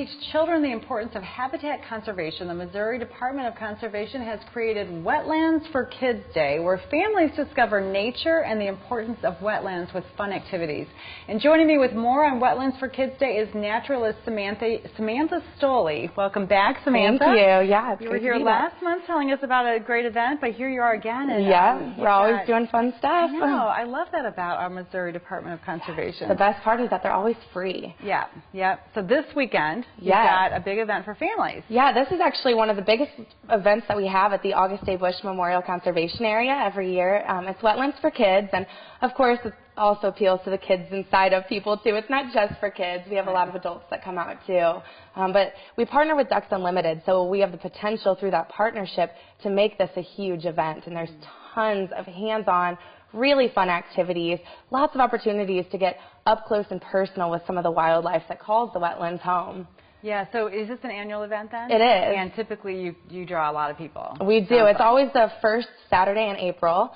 teach children the importance of habitat conservation, the Missouri Department of Conservation has created Wetlands for Kids Day, where families discover nature and the importance of wetlands with fun activities. And joining me with more on Wetlands for Kids Day is naturalist Samantha Stoley. Welcome back, Samantha. Thank you. Yeah, it's you were here last month telling us about a great event, but here you are again. And, yeah, we're always doing fun stuff. I know. I love that about our Missouri Department of Conservation. The best part is that they're always free. Yeah, yeah. So this weekend, you've got a big event for families. Yeah, this is actually one of the biggest events that we have at the Busch Memorial Conservation area every year. It's Wetlands for Kids, and of course it also appeals to the kids inside of people too. It's not just for kids. We have a lot of adults that come out too. But we partner with Ducks Unlimited, so we have the potential through that partnership to make this a huge event, and there's tons of hands-on, really fun activities, lots of opportunities to get up close and personal with some of the wildlife that calls the wetlands home. Yeah, so is this an annual event then? It is. And typically you draw a lot of people. We do. It's always the first Saturday in April.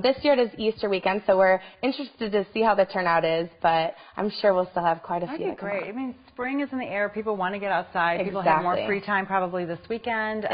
This year it is Easter weekend, so we're interested to see how the turnout is, but I'm sure we'll still have quite a few. That'd be great. I mean, spring is in the air. People want to get outside. People have more free time probably this weekend,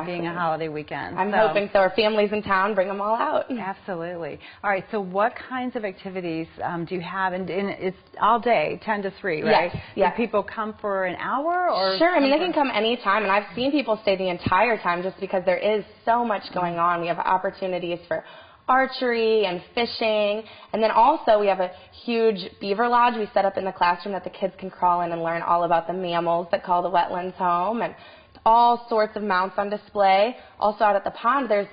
being a holiday weekend. I'm hoping so. Our families in town, bring them all out. Absolutely. All right, so what kinds of activities do you have? And it's all day, 10 to 3, right? Yes. Do people come for an hour? Or sure. I mean, they can come anytime, and I've seen people stay the entire time just because there is so much going on. We have opportunities for archery and fishing, and then also we have a huge beaver lodge we set up in the classroom that the kids can crawl in and learn all about the mammals that call the wetlands home, and all sorts of mounts on display. Also out at the pond, there's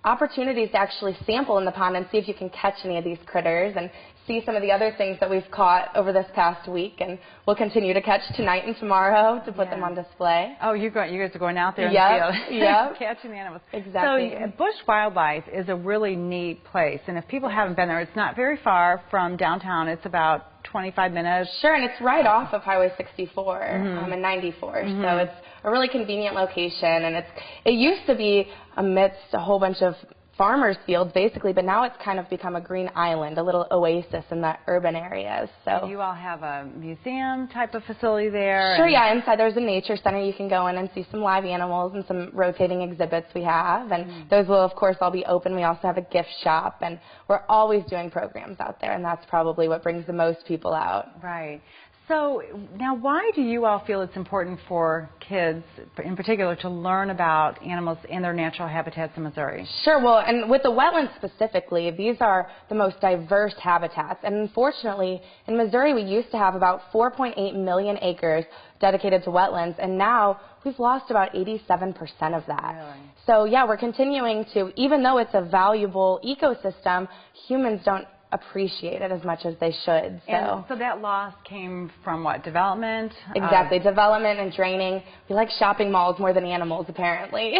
opportunities to actually sample in the pond and see if you can catch any of these critters and see some of the other things that we've caught over this past week, and we'll continue to catch tonight and tomorrow to put them on display. Oh, you guys are going out there in the field, catching the animals. Exactly. So Busch Wildlife is a really neat place, and if people haven't been there, it's not very far from downtown. It's about 25 minutes. Sure, and it's right off of Highway 64 and 94, so it's a really convenient location, and it used to be amidst a whole bunch of farmers' fields, basically, but now it's kind of become a green island, a little oasis in the urban areas. So you all have a museum type of facility there? Sure, yeah. Inside there's a nature center. You can go in and see some live animals and some rotating exhibits we have, and those will, of course, all be open. We also have a gift shop, and we're always doing programs out there, and that's probably what brings the most people out. Right. So now, why do you all feel it's important for kids, in particular, to learn about animals in their natural habitats in Missouri? Sure. Well, and with the wetlands specifically, these are the most diverse habitats. And unfortunately, in Missouri, we used to have about 4.8 million acres dedicated to wetlands, and now we've lost about 87% of that. Really? So, yeah, we're continuing to, even though it's a valuable ecosystem, humans don't appreciate it as much as they should. So that loss came from what? Development? Exactly, development and draining. We like shopping malls more than animals, apparently.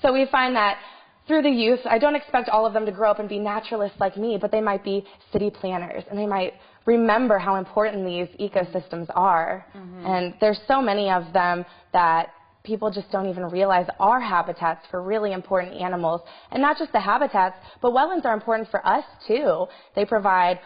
So we find that through the youth, I don't expect all of them to grow up and be naturalists like me, but they might be city planners, and they might remember how important these ecosystems are. And there's so many of them that people just don't even realize are habitats for really important animals. And not just the habitats, but wetlands are important for us too. They provide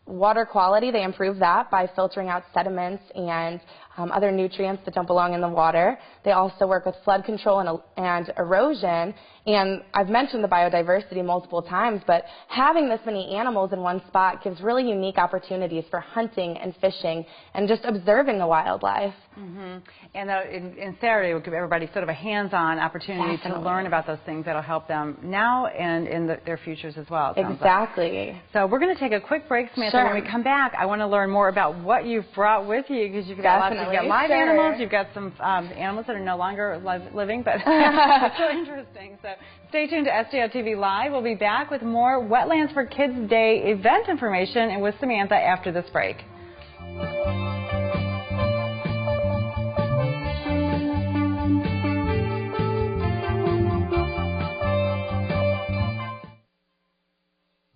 water quality. They improve that by filtering out sediments and other nutrients that don't belong in the water. They also work with flood control and erosion. And I've mentioned the biodiversity multiple times, but having this many animals in one spot gives really unique opportunities for hunting and fishing and just observing the wildlife. And in Saturday, we'll give everybody sort of a hands-on opportunity to learn about those things that will help them now and in their futures as well. Exactly. Like. So we're going to take a quick break, Samantha. When we come back, I want to learn more about what you've brought with you, because you've got lots of live animals. You've got some animals that are no longer living, but it's really interesting. So stay tuned to STL TV Live. We'll be back with more Wetlands for Kids Day event information and with Samantha after this break.